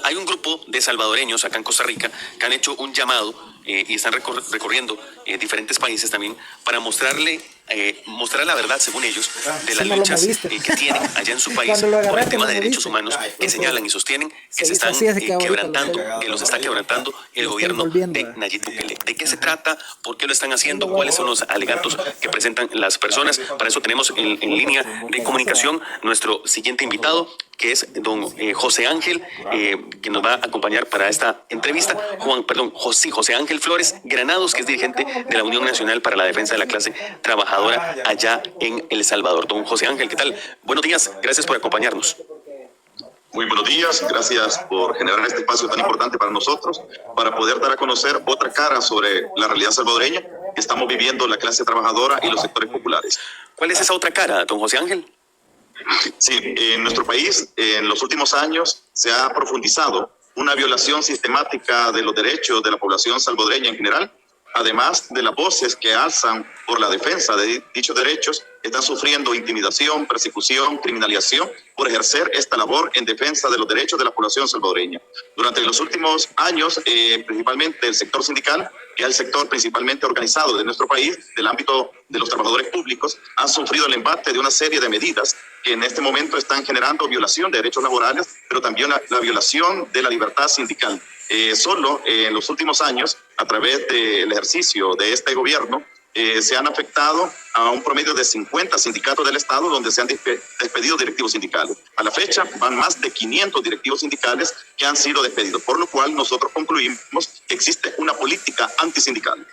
hay un grupo de salvadoreños acá en Costa Rica que han hecho un llamado y están recorriendo diferentes países también para mostrar la verdad, según ellos, de las luchas que tienen allá en su país por el tema de derechos humanos, que señalan y sostienen que se están quebrantando, que los está quebrantando el gobierno de Nayib Bukele. ¿De qué se trata? ¿Por qué lo están haciendo? ¿Cuáles son los alegatos que presentan las personas? Para eso tenemos en línea de comunicación nuestro siguiente invitado, que es don José Ángel, que nos va a acompañar para esta entrevista. José Ángel Flores Granados, que es dirigente de la Unión Nacional para la Defensa de la Clase Trabajadora allá en El Salvador. Don José Ángel, ¿qué tal? Buenos días, gracias por acompañarnos. Muy buenos días, gracias por generar este espacio tan importante para nosotros, para poder dar a conocer otra cara sobre la realidad salvadoreña que estamos viviendo la clase trabajadora y los sectores populares. ¿Cuál es esa otra cara, don José Ángel? Sí, en nuestro país, en los últimos años, se ha profundizado una violación sistemática de los derechos de la población salvadoreña en general. Además de las voces que alzan por la defensa de dichos derechos, están sufriendo intimidación, persecución, criminalización por ejercer esta labor en defensa de los derechos de la población salvadoreña. Durante los últimos años, principalmente el sector sindical, que es el sector principalmente organizado de nuestro país, del ámbito de los trabajadores públicos, ha sufrido el embate de una serie de medidas que en este momento están generando violación de derechos laborales, pero también la violación de la libertad sindical. Solo en los últimos años, a través del ejercicio de este gobierno, se han afectado a un promedio de 50 sindicatos del Estado donde se han despedido directivos sindicales. A la fecha van más de 500 directivos sindicales que han sido despedidos, por lo cual nosotros concluimos que existe una política antisindical.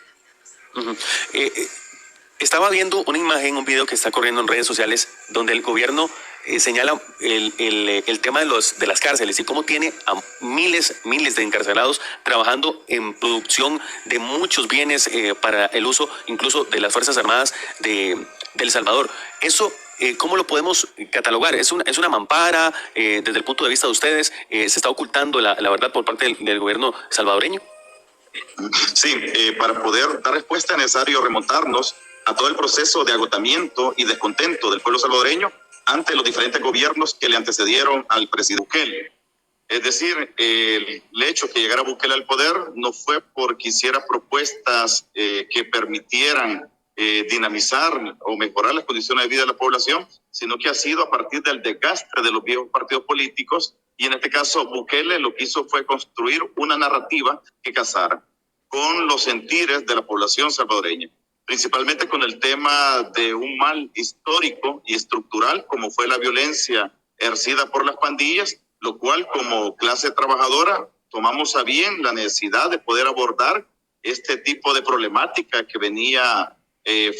Estaba viendo una imagen, un video que está corriendo en redes sociales donde el gobierno señala el tema de las cárceles y cómo tiene a miles de encarcelados trabajando en producción de muchos bienes para el uso incluso de las Fuerzas Armadas de El Salvador. Eso, ¿cómo lo podemos catalogar? ¿Es una mampara? Desde el punto de vista de ustedes, ¿se está ocultando la verdad por parte del gobierno salvadoreño? Sí, para poder dar respuesta es necesario remontarnos a todo el proceso de agotamiento y descontento del pueblo salvadoreño ante los diferentes gobiernos que le antecedieron al presidente Bukele. Es decir, el hecho que llegara Bukele al poder no fue porque hiciera propuestas que permitieran dinamizar o mejorar las condiciones de vida de la población, sino que ha sido a partir del desgaste de los viejos partidos políticos, y en este caso Bukele lo que hizo fue construir una narrativa que casara con los sentires de la población salvadoreña, principalmente con el tema de un mal histórico y estructural como fue la violencia ejercida por las pandillas, lo cual como clase trabajadora tomamos a bien la necesidad de poder abordar este tipo de problemática que venía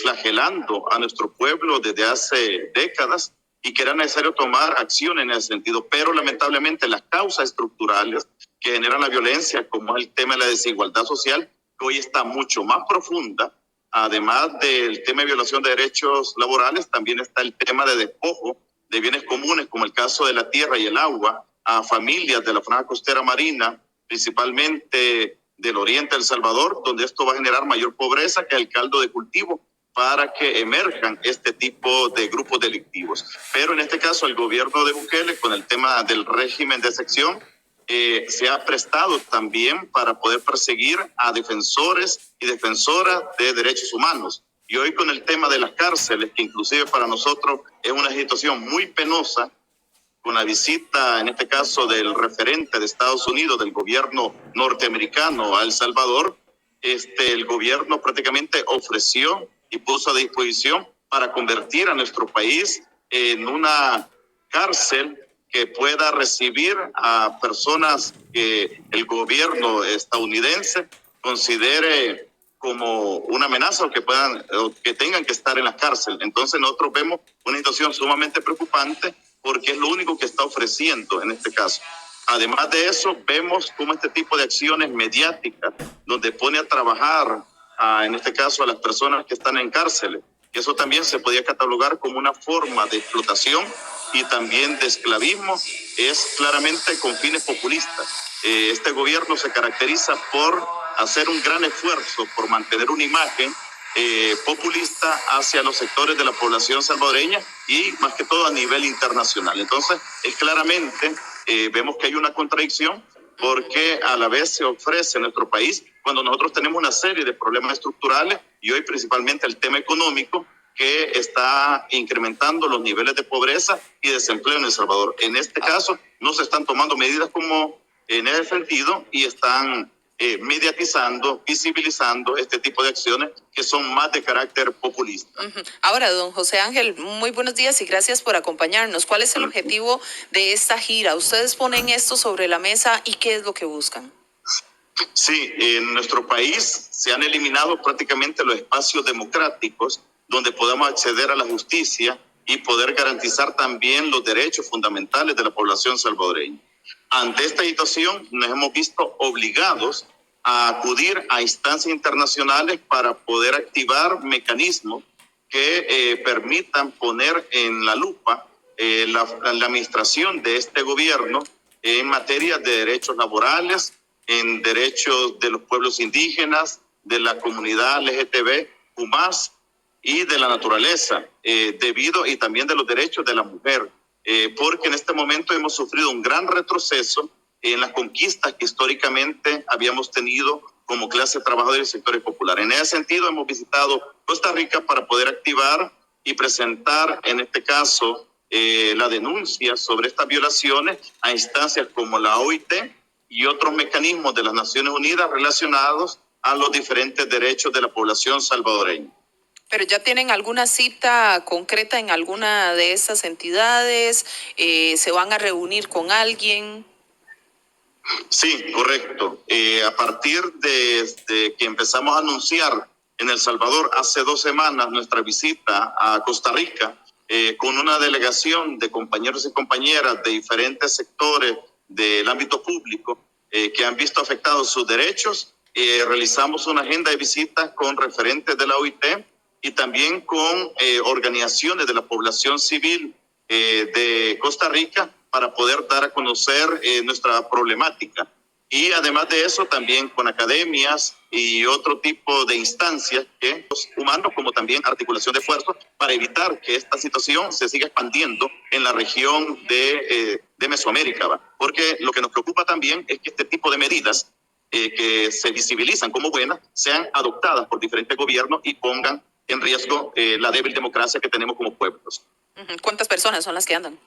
flagelando a nuestro pueblo desde hace décadas y que era necesario tomar acción en ese sentido, pero lamentablemente las causas estructurales que generan la violencia, como es el tema de la desigualdad social, que hoy está mucho más profunda. Además del tema de violación de derechos laborales, también está el tema de despojo de bienes comunes, como el caso de la tierra y el agua, a familias de la franja costera marina, principalmente del oriente de El Salvador, donde esto va a generar mayor pobreza, que es el caldo de cultivo para que emerjan este tipo de grupos delictivos. Pero en este caso el gobierno de Bukele, con el tema del régimen de excepción, se ha prestado también para poder perseguir a defensores y defensoras de derechos humanos. Y hoy con el tema de las cárceles, que inclusive para nosotros es una situación muy penosa, con la visita, en este caso, del referente de Estados Unidos, del gobierno norteamericano a El Salvador, el gobierno prácticamente ofreció y puso a disposición para convertir a nuestro país en una cárcel que pueda recibir a personas que el gobierno estadounidense considere como una amenaza o que tengan que estar en la cárcel. Entonces nosotros vemos una situación sumamente preocupante porque es lo único que está ofreciendo en este caso. Además de eso, vemos cómo este tipo de acciones mediáticas, donde pone a trabajar, en este caso, a las personas que están en cárceles, que eso también se podía catalogar como una forma de explotación y también de esclavismo, es claramente con fines populistas. Este gobierno se caracteriza por hacer un gran esfuerzo por mantener una imagen populista hacia los sectores de la población salvadoreña y más que todo a nivel internacional. Entonces, es claramente, vemos que hay una contradicción porque a la vez se ofrece en nuestro país cuando nosotros tenemos una serie de problemas estructurales y hoy principalmente el tema económico que está incrementando los niveles de pobreza y desempleo en El Salvador. En este caso no se están tomando medidas como en ese sentido y están mediatizando, visibilizando este tipo de acciones que son más de carácter populista. Ahora, don José Ángel, muy buenos días y gracias por acompañarnos. ¿Cuál es el objetivo de esta gira? ¿Ustedes ponen esto sobre la mesa y qué es lo que buscan? Sí, en nuestro país se han eliminado prácticamente los espacios democráticos donde podamos acceder a la justicia y poder garantizar también los derechos fundamentales de la población salvadoreña. Ante esta situación nos hemos visto obligados a acudir a instancias internacionales para poder activar mecanismos que permitan poner en la lupa la administración de este gobierno en materia de derechos laborales, en derechos de los pueblos indígenas, de la comunidad LGTB, UMAS y de la naturaleza, y también de los derechos de la mujer. Porque en este momento hemos sufrido un gran retroceso en las conquistas que históricamente habíamos tenido como clase trabajadora y sectores populares. En ese sentido, hemos visitado Costa Rica para poder activar y presentar, en este caso, la denuncia sobre estas violaciones a instancias como la OIT y otros mecanismos de las Naciones Unidas relacionados a los diferentes derechos de la población salvadoreña. ¿Pero ya tienen alguna cita concreta en alguna de esas entidades? ¿Se van a reunir con alguien? Sí, correcto. A partir de que empezamos a anunciar en El Salvador hace 2 semanas nuestra visita a Costa Rica, con una delegación de compañeros y compañeras de diferentes sectores del ámbito público que han visto afectados sus derechos, realizamos una agenda de visitas con referentes de la OIT y también con organizaciones de la población civil de Costa Rica para poder dar a conocer nuestra problemática. Y además de eso, también con academias y otro tipo de instancias que humanos, como también articulación de esfuerzos para evitar que esta situación se siga expandiendo en la región de Mesoamérica, ¿va? Porque lo que nos preocupa también es que este tipo de medidas que se visibilizan como buenas sean adoptadas por diferentes gobiernos y pongan en riesgo la débil democracia que tenemos como pueblos. ¿Cuántas personas son las que andan?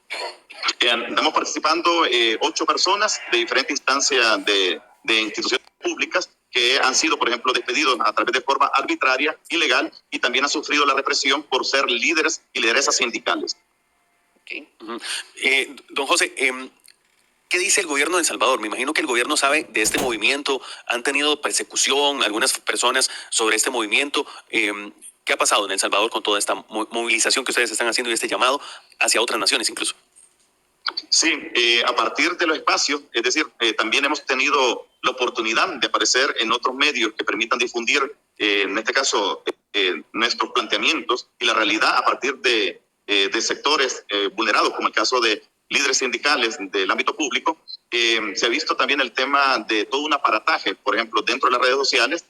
Andamos participando 8 personas de diferentes instancias de instituciones públicas que han sido, por ejemplo, despedidos a través de forma arbitraria, ilegal, y también han sufrido la represión por ser líderes y lideresas sindicales. Okay. Don José, ¿qué dice el gobierno de El Salvador? Me imagino que el gobierno sabe de este movimiento, han tenido persecución algunas personas sobre este movimiento. ¿Qué ha pasado en El Salvador con toda esta movilización que ustedes están haciendo y este llamado hacia otras naciones incluso? Sí, a partir de los espacios, es decir, también hemos tenido la oportunidad de aparecer en otros medios que permitan difundir, en este caso, nuestros planteamientos y la realidad a partir de sectores vulnerados, como el caso de líderes sindicales del ámbito público. Se ha visto también el tema de todo un aparataje, por ejemplo, dentro de las redes sociales,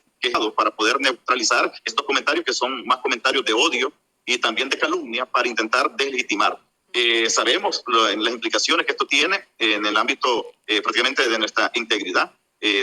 para poder neutralizar estos comentarios que son más comentarios de odio y también de calumnia para intentar deslegitimar. Sabemos las implicaciones que esto tiene en el ámbito prácticamente de nuestra integridad,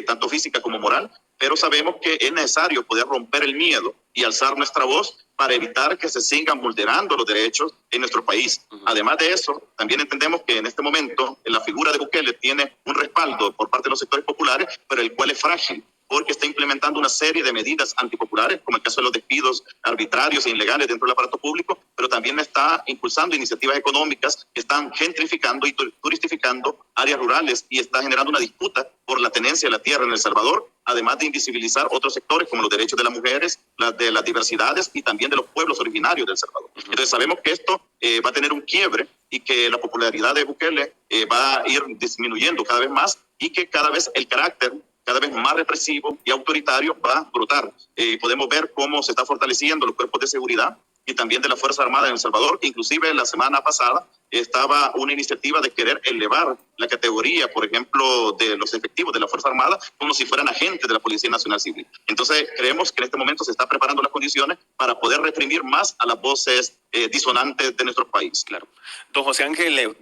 tanto física como moral, pero sabemos que es necesario poder romper el miedo y alzar nuestra voz para evitar que se sigan vulnerando los derechos en nuestro país. Además de eso, también entendemos que en este momento la figura de Bukele tiene un respaldo por parte de los sectores populares, pero el cual es frágil, porque está implementando una serie de medidas antipopulares, como el caso de los despidos arbitrarios e ilegales dentro del aparato público, pero también está impulsando iniciativas económicas que están gentrificando y turistificando áreas rurales y está generando una disputa por la tenencia de la tierra en El Salvador, además de invisibilizar otros sectores como los derechos de las mujeres, de las diversidades y también de los pueblos originarios del Salvador. Entonces sabemos que esto va a tener un quiebre y que la popularidad de Bukele va a ir disminuyendo cada vez más y que cada vez el carácter cada vez más represivo y autoritario va a brotar. Podemos ver cómo se está fortaleciendo los cuerpos de seguridad y también de la Fuerza Armada en El Salvador. Inclusive la semana pasada estaba una iniciativa de querer elevar la categoría, por ejemplo, de los efectivos de la Fuerza Armada como si fueran agentes de la Policía Nacional Civil. Entonces, creemos que en este momento se está preparando las condiciones para poder reprimir más a las voces disonantes de nuestro país. Claro. Don José Ángel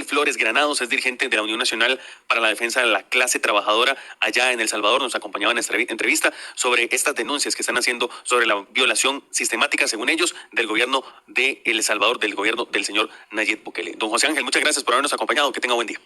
Flores Granados es dirigente de la Unión Nacional para la Defensa de la Clase Trabajadora allá en El Salvador. Nos acompañaba en esta entrevista sobre estas denuncias que están haciendo sobre la violación sistemática, según ellos, del gobierno de El Salvador, del gobierno del señor Nayib Bukele. Don José Ángel, muchas gracias por habernos acompañado. Que tenga buen día.